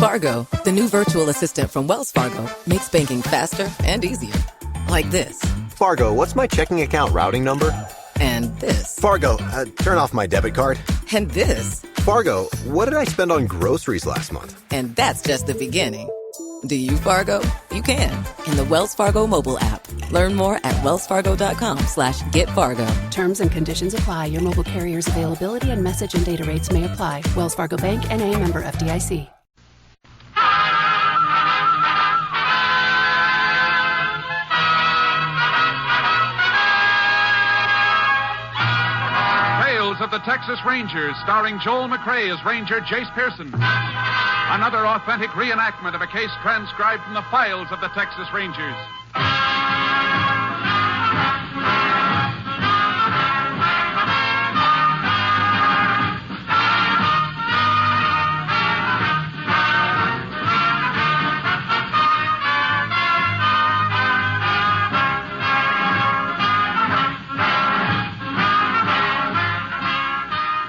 Fargo, the new virtual assistant from Wells Fargo, makes banking faster and easier. Like this. Fargo, what's my checking account routing number? And this. Fargo, turn off my debit card. And this. Fargo, what did I spend on groceries last month? And that's just the beginning. Do you, Fargo? You can. In the Wells Fargo mobile app. Learn more at wellsfargo.com/getfargo. Terms and conditions apply. Your mobile carrier's availability and message and data rates may apply. Wells Fargo Bank, N.A., member FDIC. Tales of the Texas Rangers, starring Joel McRae as Ranger Jace Pearson. Another authentic reenactment of a case transcribed from the files of the Texas Rangers.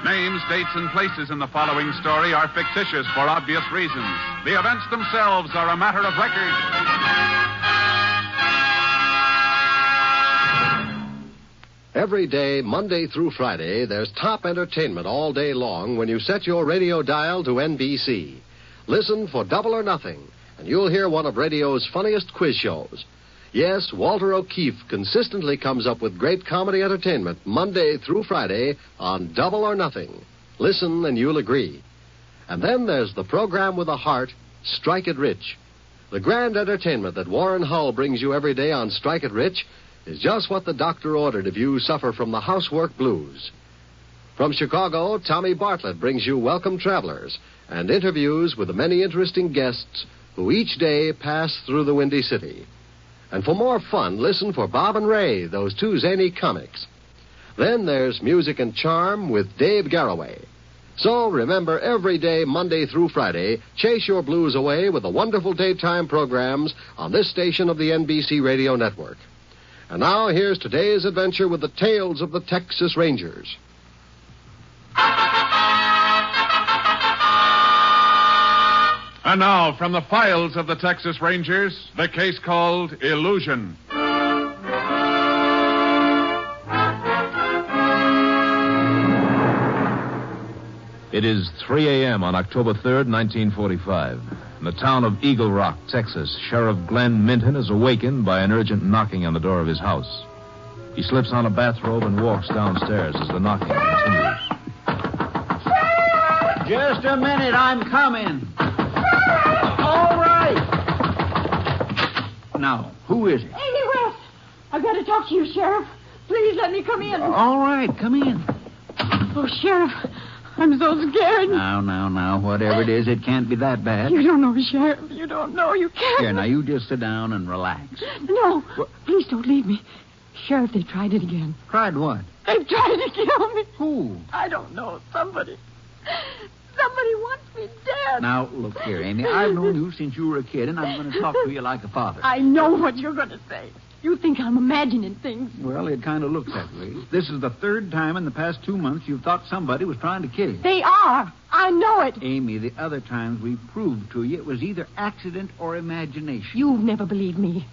Names, dates, and places in the following story are fictitious for obvious reasons. The events themselves are a matter of record. Every day, Monday through Friday, there's top entertainment all day long when you set your radio dial to NBC. Listen for Double or Nothing, and you'll hear one of radio's funniest quiz shows. Yes, Walter O'Keefe consistently comes up with great comedy entertainment Monday through Friday on Double or Nothing. Listen and you'll agree. And then there's the program with a heart, Strike It Rich. The grand entertainment that Warren Hull brings you every day on Strike It Rich is just what the doctor ordered if you suffer from the housework blues. From Chicago, Tommy Bartlett brings you Welcome Travelers and interviews with the many interesting guests who each day pass through the Windy City. And for more fun, listen for Bob and Ray, those two zany comics. Then there's Music and Charm with Dave Garroway. So remember, every day, Monday through Friday, chase your blues away with the wonderful daytime programs on this station of the NBC Radio Network. And now, here's today's adventure with the tales of the Texas Rangers. And now, from the files of the Texas Rangers, the case called Illusion. It is 3 a.m. on October 3rd, 1945. In the town of Eagle Rock, Texas, Sheriff Glenn Minton is awakened by an urgent knocking on the door of his house. He slips on a bathrobe and walks downstairs as the knocking continues. Just a minute, I'm coming. All right. Now, who is it? Amy West. I've got to talk to you, Sheriff. Please let me come in. All right, come in. Oh, Sheriff, I'm so scared. Now, whatever it is, it can't be that bad. You don't know, Sheriff. You don't know. You can't. Here, now, you just sit down and relax. No, please don't leave me. Sheriff, they tried it again. Tried what? They've tried to kill me. Who? I don't know. Somebody wants me dead. Now, look here, Amy. I've known you since you were a kid, and I'm going to talk to you like a father. I know what you're going to say. You think I'm imagining things. Well, it kind of looks that way. This is the third time in the past 2 months you've thought somebody was trying to kill you. They are. I know it. Amy, the other times we proved to you it was either accident or imagination. You've never believed me.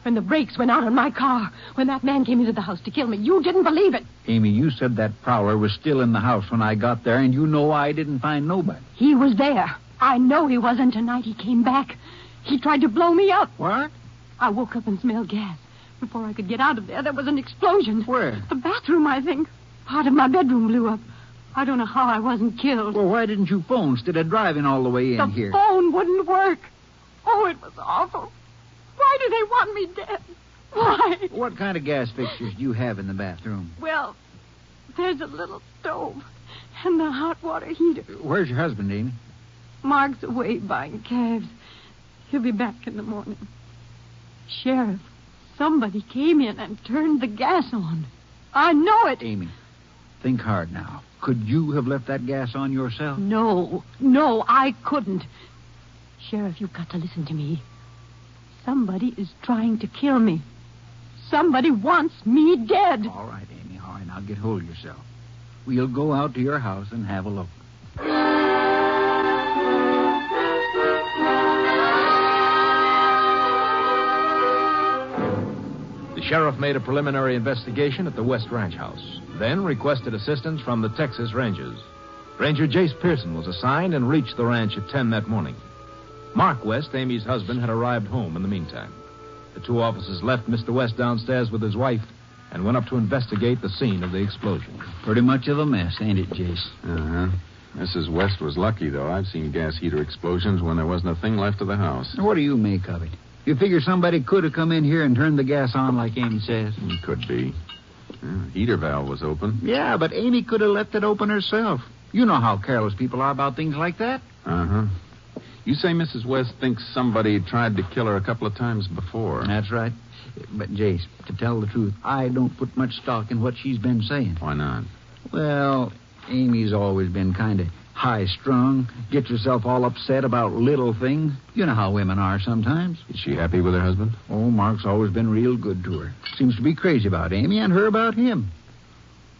When the brakes went out on my car, when that man came into the house to kill me, you didn't believe it. Amy, you said that prowler was still in the house when I got there, and you know I didn't find nobody. He was there. I know he was, and tonight he came back. He tried to blow me up. What? I woke up and smelled gas. Before I could get out of there was an explosion. Where? The bathroom, I think. Part of my bedroom blew up. I don't know how I wasn't killed. Well, why didn't you phone instead of driving all the way in here? The phone wouldn't work. Oh, it was awful. Why do they want me dead? Why? What kind of gas fixtures do you have in the bathroom? Well, there's a little stove and the hot water heater. Where's your husband, Amy? Mark's away buying calves. He'll be back in the morning. Sheriff, somebody came in and turned the gas on. I know it. Amy, think hard now. Could you have left that gas on yourself? No, I couldn't. Sheriff, you've got to listen to me. Somebody is trying to kill me. Somebody wants me dead. All right, Amy. All right, now get hold of yourself. We'll go out to your house and have a look. sheriff made a preliminary investigation at the West Ranch House, then requested assistance from the Texas Rangers. Ranger Jace Pearson was assigned and reached the ranch at 10 that morning. Mark West, Amy's husband, had arrived home in the meantime. The two officers left Mr. West downstairs with his wife and went up to investigate the scene of the explosion. Pretty much of a mess, ain't it, Jace? Uh-huh. Mrs. West was lucky, though. I've seen gas heater explosions when there wasn't a thing left of the house. What do you make of it? You figure somebody could have come in here and turned the gas on like Amy says? Could be. Heater valve was open. Yeah, but Amy could have left it open herself. You know how careless people are about things like that. Uh-huh. You say Mrs. West thinks somebody tried to kill her a couple of times before. That's right. But, Jace, to tell the truth, I don't put much stock in what she's been saying. Why not? Well, Amy's always been kind of high-strung, gets herself all upset about little things. You know how women are sometimes. Is she happy with her husband? Oh, Mark's always been real good to her. Seems to be crazy about Amy and her about him.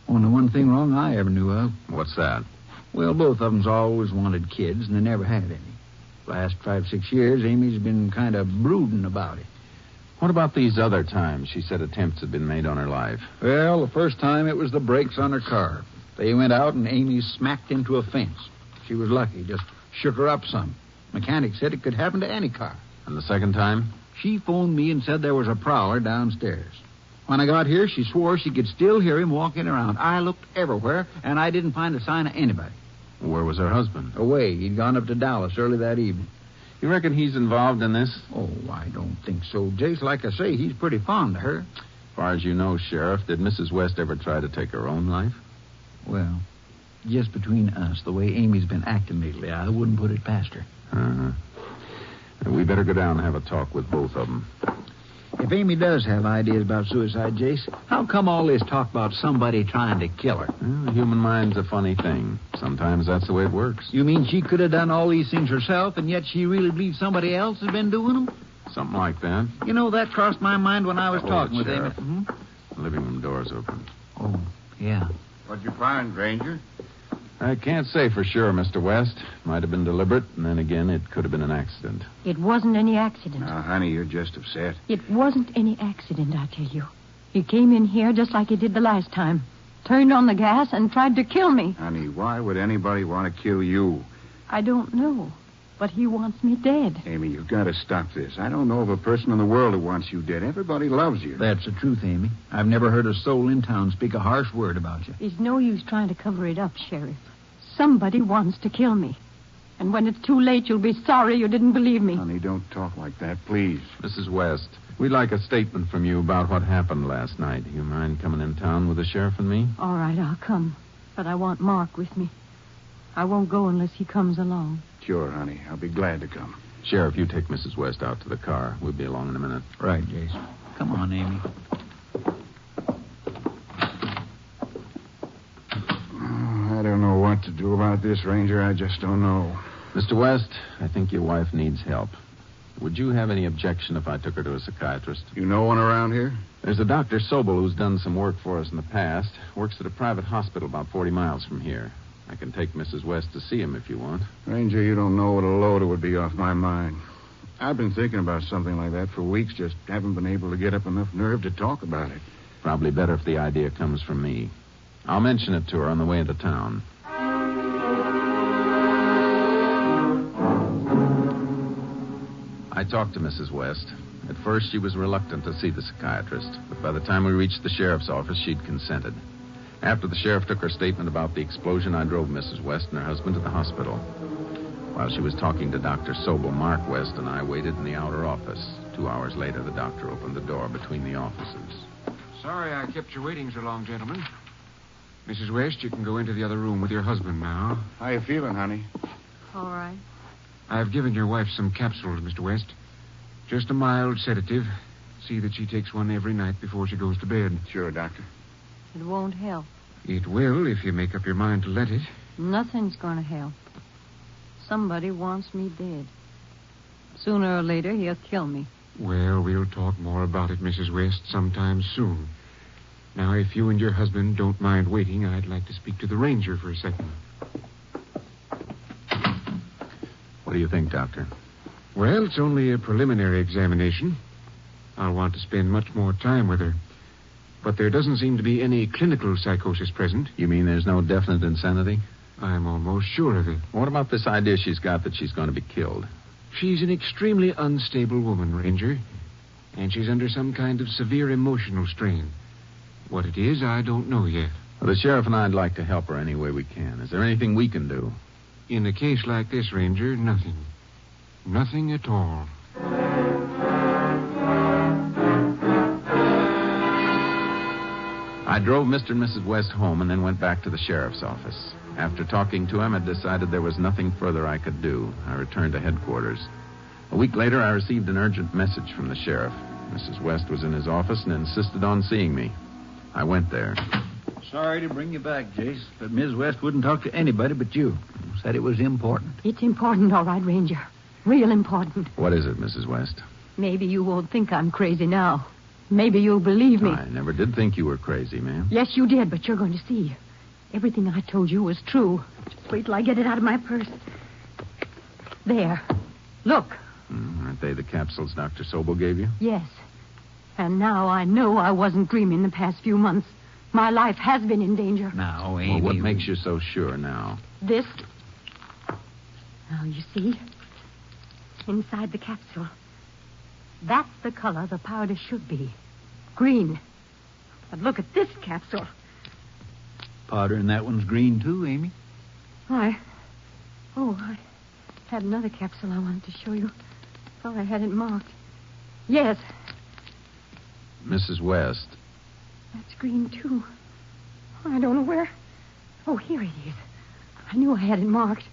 Only one thing wrong I ever knew of. What's that? Well, both of them's always wanted kids, and they never had any. Last 5-6 years, Amy's been kind of brooding about it. What about these other times she said attempts had been made on her life? Well, the first time it was the brakes on her car. They went out and Amy smacked into a fence. She was lucky, just shook her up some. Mechanic said it could happen to any car. And the second time? She phoned me and said there was a prowler downstairs. When I got here, she swore she could still hear him walking around. I looked everywhere, and I didn't find a sign of anybody. Where was her husband? Away. He'd gone up to Dallas early that evening. You reckon he's involved in this? Oh, I don't think so, Jace. Like I say, he's pretty fond of her. As far as you know, Sheriff, did Mrs. West ever try to take her own life? Well, just between us, the way Amy's been acting lately, I wouldn't put it past her. Uh-huh. We better go down and have a talk with both of them. If Amy does have ideas about suicide, Jace, how come all this talk about somebody trying to kill her? Well, the human mind's a funny thing. Sometimes that's the way it works. You mean she could have done all these things herself, and yet she really believes somebody else has been doing them? Something like that. You know, that crossed my mind when I was talking with Amy. The living room door's open. Oh, yeah. What'd you find, Ranger? I can't say for sure, Mr. West. Might have been deliberate, and then again, it could have been an accident. It wasn't any accident. Now, honey, you're just upset. It wasn't any accident, I tell you. He came in here just like he did the last time. Turned on the gas and tried to kill me. Honey, why would anybody want to kill you? I don't know. But he wants me dead. Amy, you've got to stop this. I don't know of a person in the world who wants you dead. Everybody loves you. That's the truth, Amy. I've never heard a soul in town speak a harsh word about you. It's no use trying to cover it up, Sheriff. Somebody wants to kill me. And when it's too late, you'll be sorry you didn't believe me. Honey, don't talk like that, please. Mrs. West, we'd like a statement from you about what happened last night. You mind coming in town with the sheriff and me? All right, I'll come. But I want Mark with me. I won't go unless he comes along. Sure, honey. I'll be glad to come. Sheriff, you take Mrs. West out to the car. We'll be along in a minute. Right, Jace. Come on, Amy. I don't know what to do about this, Ranger. I just don't know. Mr. West, I think your wife needs help. Would you have any objection if I took her to a psychiatrist? You know one around here? There's a Dr. Sobel who's done some work for us in the past. Works at a private hospital about 40 miles from here. I can take Mrs. West to see him if you want. Ranger, you don't know what a load it would be off my mind. I've been thinking about something like that for weeks, just haven't been able to get up enough nerve to talk about it. Probably better if the idea comes from me. I'll mention it to her on the way into town. I talked to Mrs. West. At first, she was reluctant to see the psychiatrist, but by the time we reached the sheriff's office, she'd consented. After the sheriff took her statement about the explosion, I drove Mrs. West and her husband to the hospital. While she was talking to Dr. Sobel, Mark West and I waited in the outer office. 2 hours later, the doctor opened the door between the offices. Sorry I kept you waiting so long, gentlemen. Mrs. West, you can go into the other room with your husband now. How you feeling, honey? All right. I've given your wife some capsules, Mr. West. Just a mild sedative. See that she takes one every night before she goes to bed. Sure, Doctor. It won't help. It will if you make up your mind to let it. Nothing's going to help. Somebody wants me dead. Sooner or later, he'll kill me. Well, we'll talk more about it, Mrs. West, sometime soon. Now, if you and your husband don't mind waiting, I'd like to speak to the ranger for a second. What do you think, Doctor? Well, it's only a preliminary examination. I'll want to spend much more time with her. But there doesn't seem to be any clinical psychosis present. You mean there's no definite insanity? I'm almost sure of it. What about this idea she's got that she's going to be killed? She's an extremely unstable woman, Ranger. And she's under some kind of severe emotional strain. What it is, I don't know yet. Well, the sheriff and I'd like to help her any way we can. Is there anything we can do? In a case like this, Ranger, nothing. Nothing at all. I drove Mr. and Mrs. West home and then went back to the sheriff's office. After talking to him, I decided there was nothing further I could do. I returned to headquarters. A week later, I received an urgent message from the sheriff. Mrs. West was in his office and insisted on seeing me. I went there. Sorry to bring you back, Jace, but Ms. West wouldn't talk to anybody but you. Said it was important. It's important, all right, Ranger. Real important. What is it, Mrs. West? Maybe you won't think I'm crazy now. Maybe you'll believe me. I never did think you were crazy, ma'am. Yes, you did, but you're going to see. Everything I told you was true. Just wait till I get it out of my purse. There. Look. Aren't they the capsules Dr. Sobel gave you? Yes. And now I know I wasn't dreaming the past few months. My life has been in danger. Now, Amy... Well, what makes you so sure now? This. Now, you see? Inside the capsule. That's the color the powder should be. Green. But look at this capsule. Powder in that one's green, too, Amy. I had another capsule I wanted to show you. Thought I had it marked. Yes. Mrs. West. That's green, too. I don't know where. Oh, here it is. I knew I had it marked.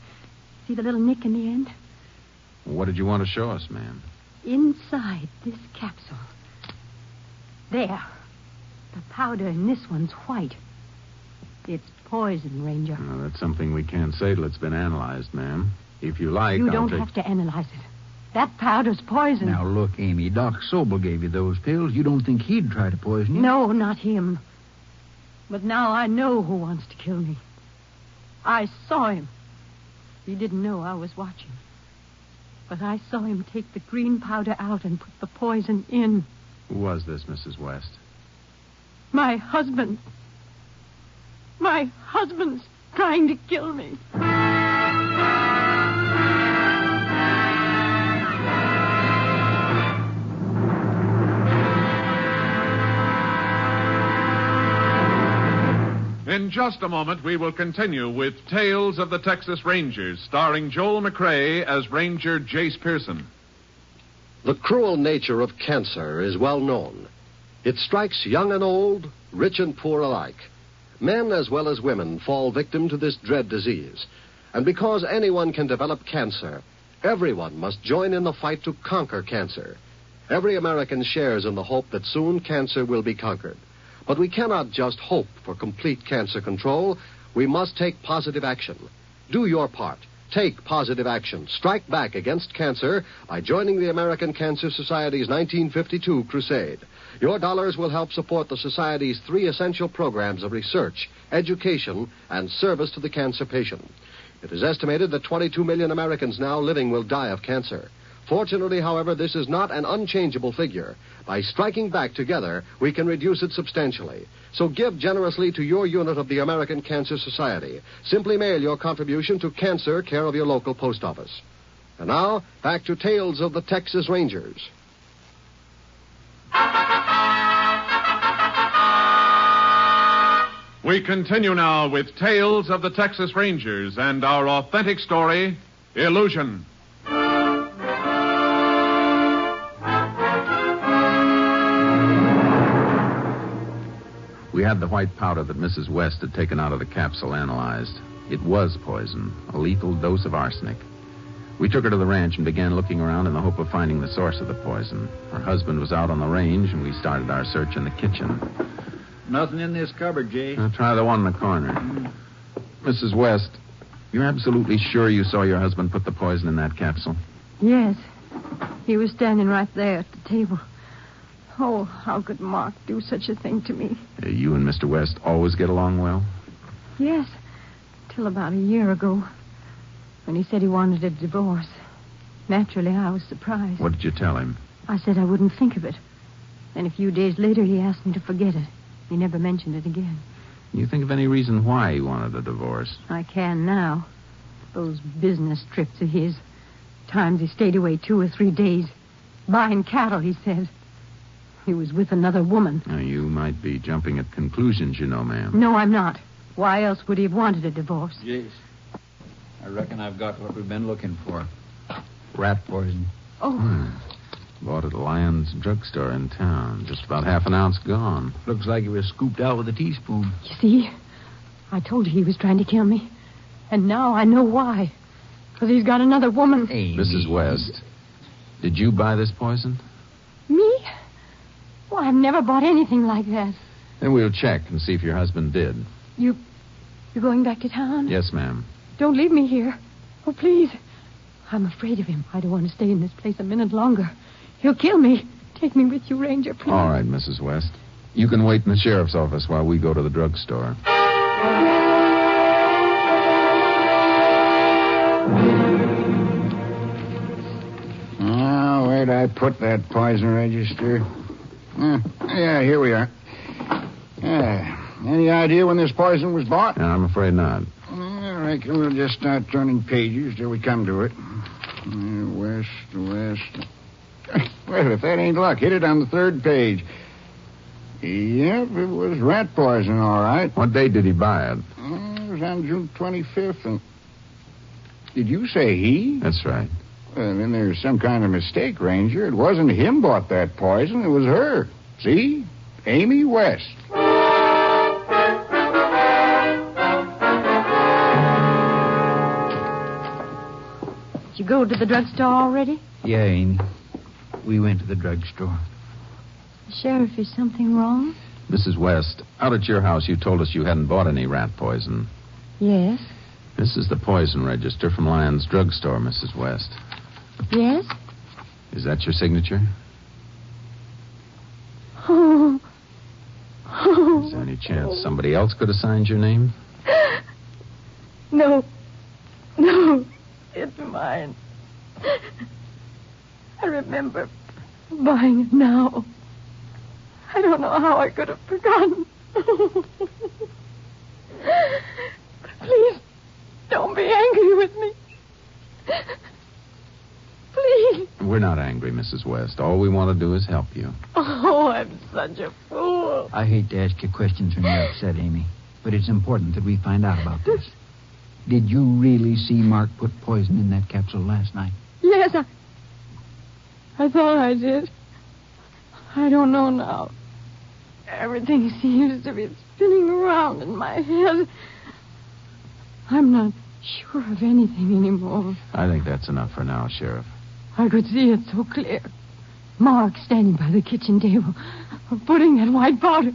See the little nick in the end? What did you want to show us, ma'am? Inside this capsule. There. The powder in this one's white. It's poison, Ranger. Well, that's something we can't say till it's been analyzed, ma'am. If you like, You don't have to analyze it. That powder's poison. Now, look, Amy, Doc Sobel gave you those pills. You don't think he'd try to poison you? No, not him. But now I know who wants to kill me. I saw him. He didn't know I was watching. But I saw him take the green powder out and put the poison in. Who was this, Mrs. West? My husband. My husband's trying to kill me. In just a moment, we will continue with Tales of the Texas Rangers, starring Joel McCrea as Ranger Jace Pearson. The cruel nature of cancer is well known. It strikes young and old, rich and poor alike. Men as well as women fall victim to this dread disease. And because anyone can develop cancer, everyone must join in the fight to conquer cancer. Every American shares in the hope that soon cancer will be conquered. But we cannot just hope for complete cancer control. We must take positive action. Do your part. Take positive action. Strike back against cancer by joining the American Cancer Society's 1952 crusade. Your dollars will help support the Society's 3 essential programs of research, education, and service to the cancer patient. It is estimated that 22 million Americans now living will die of cancer. Fortunately, however, this is not an unchangeable figure. By striking back together, we can reduce it substantially. So give generously to your unit of the American Cancer Society. Simply mail your contribution to Cancer, care of your local post office. And now, back to Tales of the Texas Rangers. We continue now with Tales of the Texas Rangers and our authentic story, Illusion. We had the white powder that Mrs. West had taken out of the capsule analyzed. It was poison, a lethal dose of arsenic. We took her to the ranch and began looking around in the hope of finding the source of the poison. Her husband was out on the range, and we started our search in the kitchen. Nothing in this cupboard, Jay. Now, try the one in the corner. Mrs. West, you're absolutely sure you saw your husband put the poison in that capsule? Yes. He was standing right there at the table. Oh, how could Mark do such a thing to me? You and Mr. West always get along well? Yes. Till about a year ago, when he said he wanted a divorce. Naturally, I was surprised. What did you tell him? I said I wouldn't think of it. Then a few days later, he asked me to forget it. He never mentioned it again. You think of any reason why he wanted a divorce? I can now. Those business trips of his. Times he stayed away 2 or 3 days. Buying cattle, he said. He was with another woman. Now, you might be jumping at conclusions, you know, ma'am. No, I'm not. Why else would he have wanted a divorce? Yes. I reckon I've got what we've been looking for. Rat poison. Oh. Bought at Lyons drugstore in town. Just about half an ounce gone. Looks like it was scooped out with a teaspoon. You see? I told you he was trying to kill me. And now I know why. Because he's got another woman. Amy. Mrs. West, did you buy this poison? Me? Well, I've never bought anything like that. Then we'll check and see if your husband did. You're going back to town? Yes, ma'am. Don't leave me here. Oh, please. I'm afraid of him. I don't want to stay in this place a minute longer. He'll kill me. Take me with you, Ranger, please. All right, Mrs. West. You can wait in the sheriff's office while we go to the drugstore. Oh, where'd I put that poison register? Yeah, here we are. Any idea when this poison was bought? No, I'm afraid not. I reckon we'll just start turning pages till we come to it. West. Well, if that ain't luck, hit it on the 3rd page. Yep, it was rat poison, all right. What date did he buy it? It was on June 25th. And... Did you say he? That's right. Well, then there's some kind of mistake, Ranger. It wasn't him bought that poison. It was her. See? Amy West. Did you go to the drugstore already? Yeah, Amy. We went to the drugstore. Sheriff, is something wrong? Mrs. West, out at your house, you told us you hadn't bought any rat poison. Yes. This is the poison register from Lyons drugstore, Mrs. West. Yes? Is that your signature? Oh. Is there any chance somebody else could have signed your name? No, it's mine. I remember buying it now. I don't know how I could have forgotten. Please, don't be angry with me. Please. We're not angry, Mrs. West. All we want to do is help you. Oh, I'm such a fool. I hate to ask you questions when you're upset, Amy, but it's important that we find out about this. Did you really see Mark put poison in that capsule last night? Yes, I thought I did. I don't know now. Everything seems to be spinning around in my head. I'm not sure of anything anymore. I think that's enough for now, Sheriff. I could see it so clear. Mark standing by the kitchen table, putting that white powder.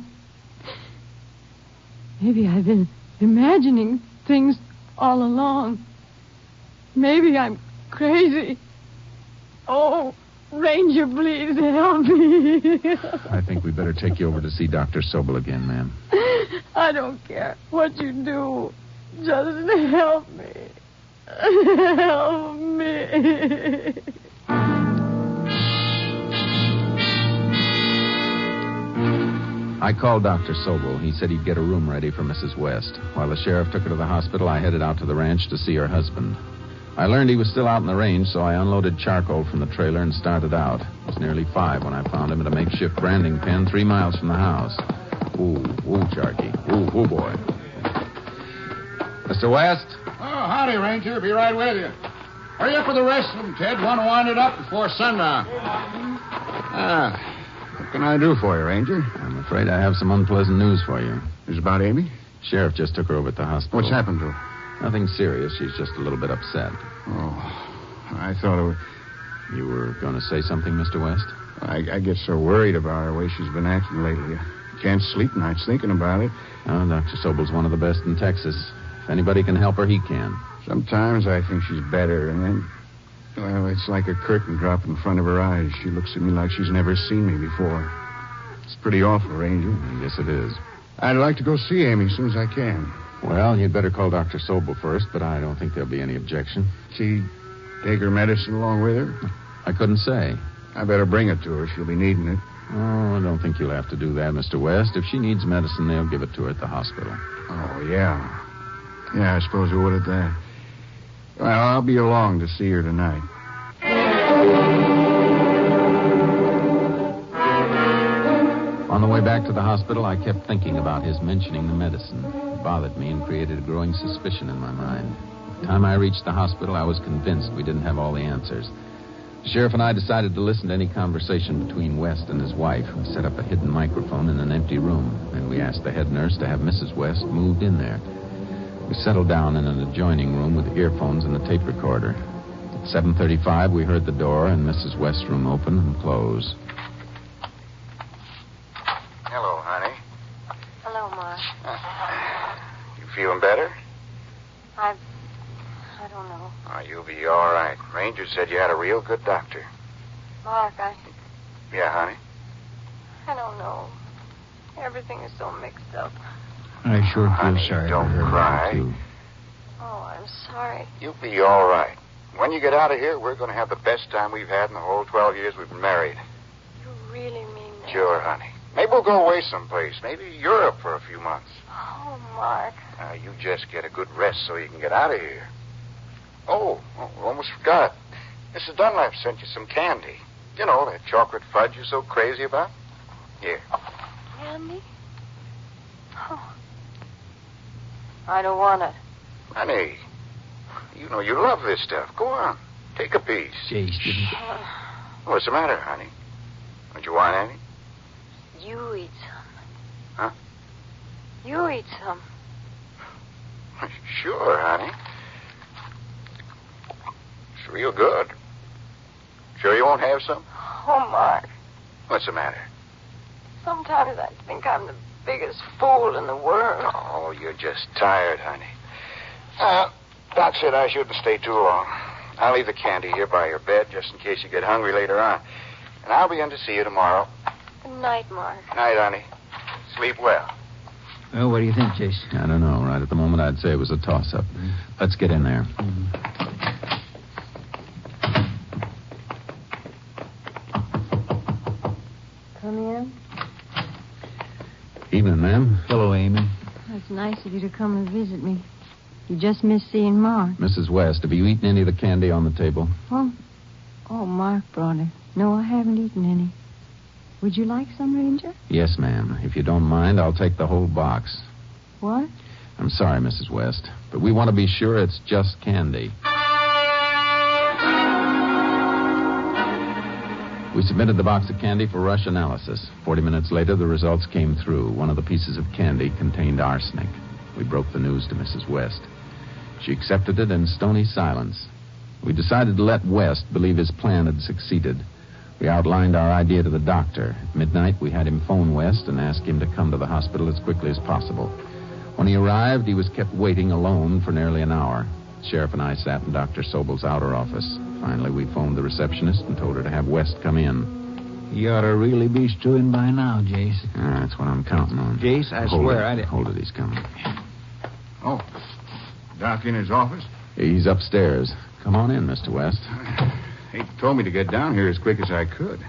Maybe I've been imagining things all along. Maybe I'm crazy. Oh, Ranger, please help me. I think we better take you over to see Dr. Sobel again, ma'am. I don't care what you do. Just help me. Help me. I called Dr. Sobel. He said he'd get a room ready for Mrs. West. While the sheriff took her to the hospital, I headed out to the ranch to see her husband. I learned he was still out in the range, so I unloaded charcoal from the trailer and started out. It was nearly 5 when I found him at a makeshift branding pen 3 miles from the house. Ooh, Sharky. Ooh, boy. Mr. West? Oh, howdy, Ranger. Be right with you. Hurry up with the rest of them, Ted. Want to wind it up before sundown. What can I do for you, Ranger? I'm afraid I have some unpleasant news for you. Is it about Amy? Sheriff just took her over at the hospital. What's happened to her? Nothing serious. She's just a little bit upset. Oh, I thought it was... You were going to say something, Mr. West? I get so worried about her, the way she's been acting lately. I can't sleep nights thinking about it. Oh, Dr. Sobel's one of the best in Texas. If anybody can help her, he can. Sometimes I think she's better, and then... Well, it's like a curtain dropped in front of her eyes. She looks at me like she's never seen me before. It's pretty awful, Ranger. I guess it is. I'd like to go see Amy as soon as I can. Well, you'd better call Dr. Sobel first, but I don't think there'll be any objection. She take her medicine along with her? I couldn't say. I better bring it to her. She'll be needing it. Oh, I don't think you'll have to do that, Mr. West. If she needs medicine, they'll give it to her at the hospital. Oh, yeah. Yeah, I suppose we would at that. Well, I'll be along to see her tonight. On the way back to the hospital, I kept thinking about his mentioning the medicine. It bothered me and created a growing suspicion in my mind. By the time I reached the hospital, I was convinced we didn't have all the answers. The sheriff and I decided to listen to any conversation between West and his wife. We set up a hidden microphone in an empty room, and we asked the head nurse to have Mrs. West moved in there. We settled down in an adjoining room with earphones and a tape recorder. At 7:35, we heard the door in Mrs. West's room open and close. Hello, honey. Hello, Mark. You feeling better? I don't know. Oh, you'll be all right. Ranger said you had a real good doctor. Mark, Yeah, honey? I don't know. Everything is so mixed up. I sure feel Honey, sorry. don't for her, cry. too. Oh, I'm sorry. You'll be all right. When you get out of here, we're going to have the best time we've had in the whole 12 years we've been married. You really mean that? Sure, honey. Maybe we'll go away someplace. Maybe Europe for a few months. Oh, Mark. You just get a good rest so you can get out of here. Oh, almost forgot. Mrs. Dunlap sent you some candy. You know, that chocolate fudge you're so crazy about. Here. Candy? Oh. I don't want it. Honey, you know you love this stuff. Go on. Take a piece. Jace, didn't What's the matter, honey? Don't you want any? You eat some. Huh? You eat some. Sure, honey. It's real good. Sure you won't have some? Oh, Mark. What's the matter? Sometimes I think I'm the biggest fool in the world. Oh, you're just tired, honey. Doc said I shouldn't stay too long. I'll leave the candy here by your bed just in case you get hungry later on. And I'll be in to see you tomorrow. Good night, Mark. Night, honey. Sleep well. Well, what do you think, Jace? I don't know. Right at the moment, I'd say it was a toss-up. Let's get in there. Come in. Evening, ma'am. Hello, Amy. It's nice of you to come and visit me. You just missed seeing Mark. Mrs. West, have you eaten any of the candy on the table? Oh, Mark brought it. No, I haven't eaten any. Would you like some, Ranger? Yes, ma'am. If you don't mind, I'll take the whole box. What? I'm sorry, Mrs. West, but we want to be sure it's just candy. We submitted the box of candy for rush analysis. 40 minutes later, the results came through. One of the pieces of candy contained arsenic. We broke the news to Mrs. West. She accepted it in stony silence. We decided to let West believe his plan had succeeded. We outlined our idea to the doctor. At midnight, we had him phone West and ask him to come to the hospital as quickly as possible. When he arrived, he was kept waiting alone for nearly an hour. The sheriff and I sat in Dr. Sobel's outer office. Finally, we phoned the receptionist and told her to have West come in. You ought to really be stewing by now, Jace. That's what I'm counting on. Jace, I Hold swear it. I did. Hold it, he's coming. Oh, Doc in his office? He's upstairs. Come on in, Mr. West. He told me to get down here as quick as I could.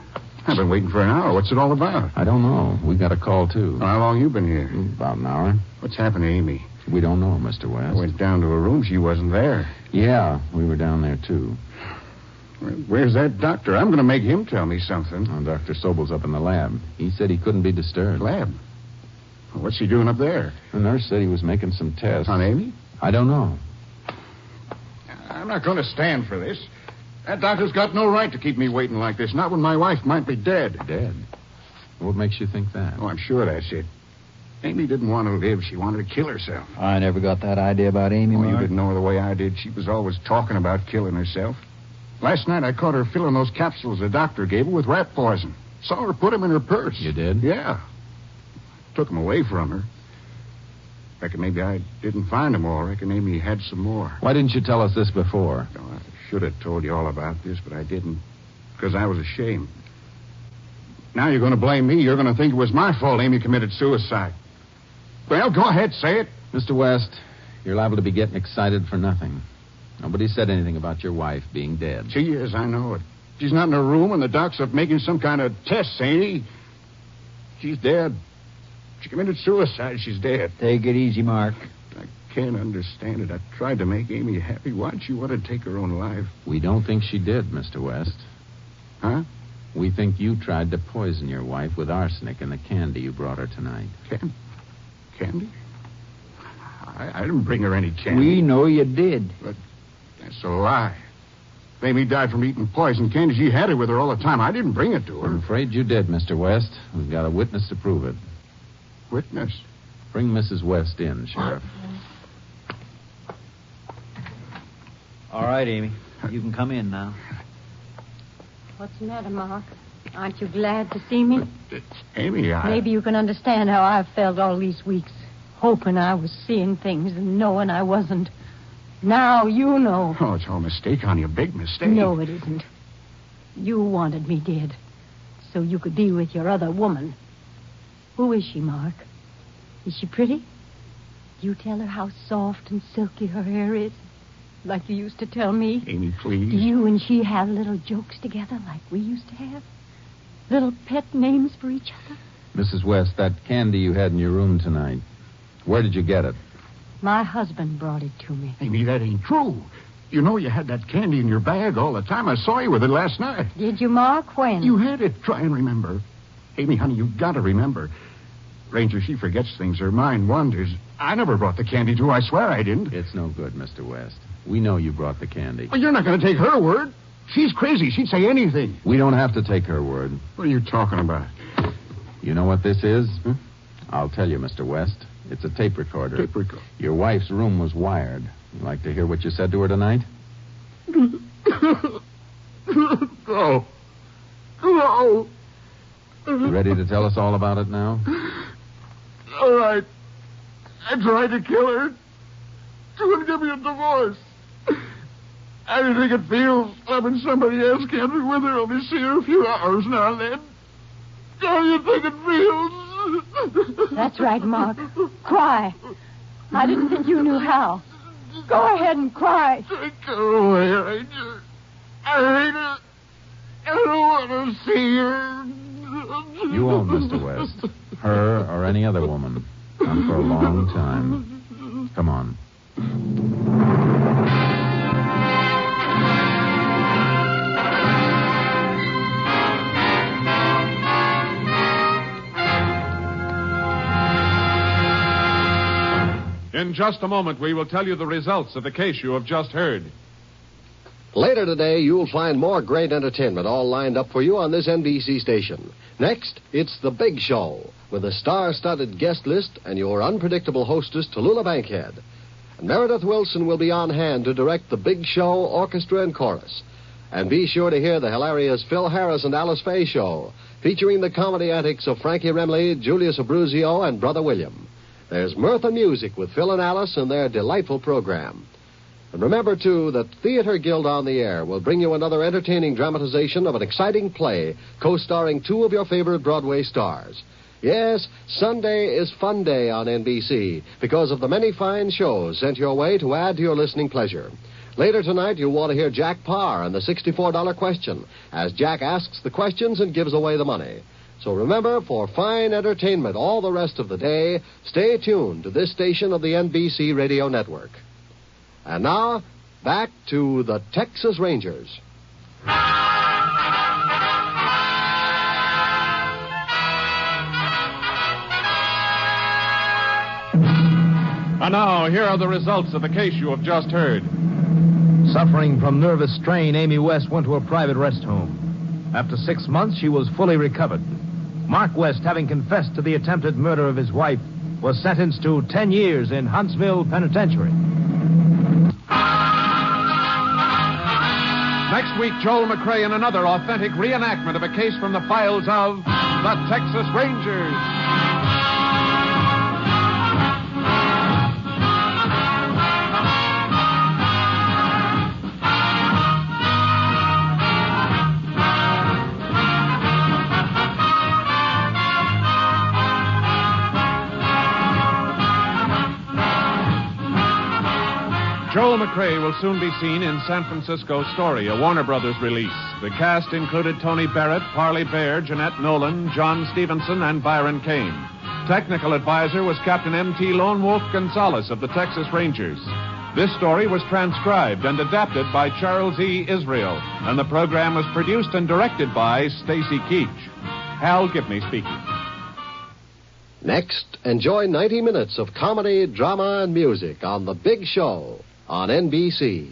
I've been waiting for an hour. What's it all about? I don't know. We got a call, too. How long you been here? About an hour. What's happened to Amy? We don't know, Mr. West. I went down to her room. She wasn't there. Yeah, we were down there, too. Where's that doctor? I'm going to make him tell me something. Oh, Dr. Sobel's up in the lab. He said he couldn't be disturbed. Lab? What's he doing up there? The nurse said he was making some tests. On Amy? I don't know. I'm not going to stand for this. That doctor's got no right to keep me waiting like this, not when my wife might be dead. Dead? What makes you think that? Oh, I'm sure that's it. Amy didn't want to live. She wanted to kill herself. I never got that idea about Amy, Oh, you Mark. didn't know her the way I did. She was always talking about killing herself. Last night I caught her filling those capsules the doctor gave her with rat poison. Saw her put them in her purse. You did? Yeah. Took them away from her. Reckon maybe I didn't find them all. Reckon Amy had some more. Why didn't you tell us this before? No, I should have told you all about this, but I didn't. Because I was ashamed. Now you're going to blame me. You're going to think it was my fault Amy committed suicide. Well, go ahead, say it. Mr. West, you're liable to be getting excited for nothing. Nobody said anything about your wife being dead. She is, I know it. She's not in her room, and the doc's up making some kind of tests, ain't he? She's dead. She committed suicide. She's dead. Take it easy, Mark. I can't understand it. I tried to make Amy happy. Why'd she want to take her own life? We don't think she did, Mr. West. Huh? We think you tried to poison your wife with arsenic in the candy you brought her tonight. Candy? I didn't bring her any candy. We know you did. But that's a lie. Amy died from eating poison candy. She had it with her all the time. I didn't bring it to her. I'm afraid you did, Mr. West. We've got a witness to prove it. Witness? Bring Mrs. West in, Sheriff. All right, Amy. You can come in now. What's the matter, Mark? Aren't you glad to see me? Amy, Maybe you can understand how I've felt all these weeks, hoping I was seeing things and knowing I wasn't. Now you know. Oh, it's all a mistake on you. Big mistake. No, it isn't. You wanted me dead, so you could be with your other woman. Who is she, Mark? Is she pretty? You tell her how soft and silky her hair is, like you used to tell me. Amy, please. Do you and she have little jokes together like we used to have? Little pet names for each other? Mrs. West, that candy you had in your room tonight, where did you get it? My husband brought it to me. Amy, that ain't true. You know you had that candy in your bag all the time. I saw you with it last night. Did you, Mark? When? You had it. Try and remember. Amy, honey, you've got to remember. Ranger, she forgets things. Her mind wanders. I never brought the candy to her. I swear I didn't. It's no good, Mr. West. We know you brought the candy. Well, you're not going to take her word. She's crazy. She'd say anything. We don't have to take her word. What are you talking about? You know what this is? I'll tell you, Mr. West. It's a tape recorder. Tape recorder? Your wife's room was wired. You like to hear what you said to her tonight? No. No. You ready to tell us all about it now? All right. I tried to kill her. She wouldn't give me a divorce. I didn't think it feels having somebody else can't be with her, only see her a few hours now and then. How do you think it feels? That's right, Mark. Cry. I didn't think you knew how. Go ahead and cry. Go away, Ranger. I hate her. I don't want to see her. You won't, Mr. West. Her or any other woman. Not for a long time. Come on. In just a moment, we will tell you the results of the case you have just heard. Later today, you'll find more great entertainment all lined up for you on this NBC station. Next, it's The Big Show, with a star-studded guest list and your unpredictable hostess, Tallulah Bankhead. And Meredith Wilson will be on hand to direct The Big Show orchestra and chorus. And be sure to hear the hilarious Phil Harris and Alice Faye show, featuring the comedy antics of Frankie Remley, Julius Abruzio, and Brother William. There's mirth and music with Phil and Alice and their delightful program. And remember, too, that Theater Guild on the Air will bring you another entertaining dramatization of an exciting play co-starring two of your favorite Broadway stars. Yes, Sunday is Fun Day on NBC because of the many fine shows sent your way to add to your listening pleasure. Later tonight, you'll want to hear Jack Parr and the $64 question as Jack asks the questions and gives away the money. So remember, for fine entertainment all the rest of the day, stay tuned to this station of the NBC Radio Network. And now, back to the Texas Rangers. And now, here are the results of the case you have just heard. Suffering from nervous strain, Amy West went to a private rest home. After 6 months, she was fully recovered. Mark West, having confessed to the attempted murder of his wife, was sentenced to 10 years in Huntsville Penitentiary. Next week, Joel McCrea in another authentic reenactment of a case from the files of the Texas Rangers. Joel McCrae will soon be seen in San Francisco Story, a Warner Brothers release. The cast included Tony Barrett, Parley Bear, Jeanette Nolan, John Stevenson, and Byron Kane. Technical advisor was Captain M.T. Lone Wolf Gonzalez of the Texas Rangers. This story was transcribed and adapted by Charles E. Israel, and the program was produced and directed by Stacy Keach. Hal Gibney speaking. Next, enjoy 90 minutes of comedy, drama, and music on The Big Show on NBC.